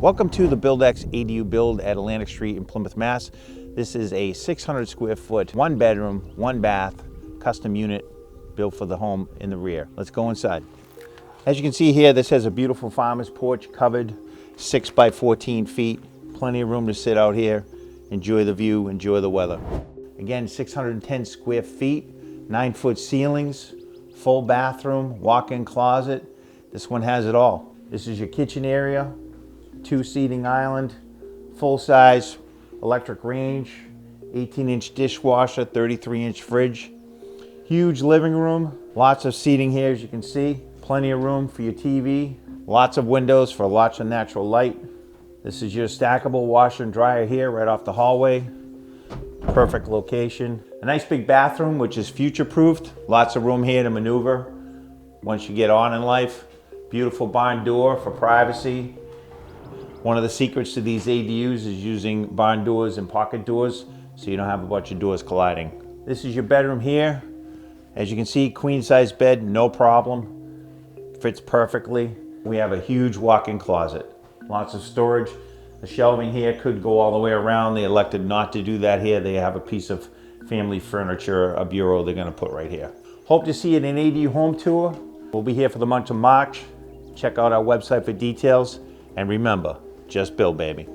Welcome to the BuildX ADU build at Atlantic Street in Plymouth, Mass. This is a 600 square foot, 1 bedroom, 1 bath, custom unit built for the home in the rear. Let's go inside. As you can see here, this has a beautiful farmer's porch, covered 6 by 14 feet. Plenty of room to sit out here, enjoy the view, enjoy the weather. Again, 610 square feet, 9-foot ceilings, full bathroom, walk-in closet. This one has it all. This is your kitchen area, 2-seating island, full-size electric range, 18-inch dishwasher, 33-inch fridge. Huge living room, lots of seating here as you can see. Plenty of room for your TV, lots of windows for lots of natural light. This is your stackable washer and dryer here right off the hallway. Perfect location. A nice big bathroom which is future-proofed. Lots of room here to maneuver once you get on in life. Beautiful barn door for privacy. One of the secrets to these ADUs is using barn doors and pocket doors so you don't have a bunch of doors colliding. This is your bedroom here. As you can see, queen size bed, no problem. Fits perfectly. We have a huge walk-in closet. Lots of storage. The shelving here could go all the way around. They elected not to do that here. They have a piece of family furniture, a bureau they're gonna put right here. Hope to see you at an ADU home tour. We'll be here for the month of March. Check out our website for details. And remember, just build, baby.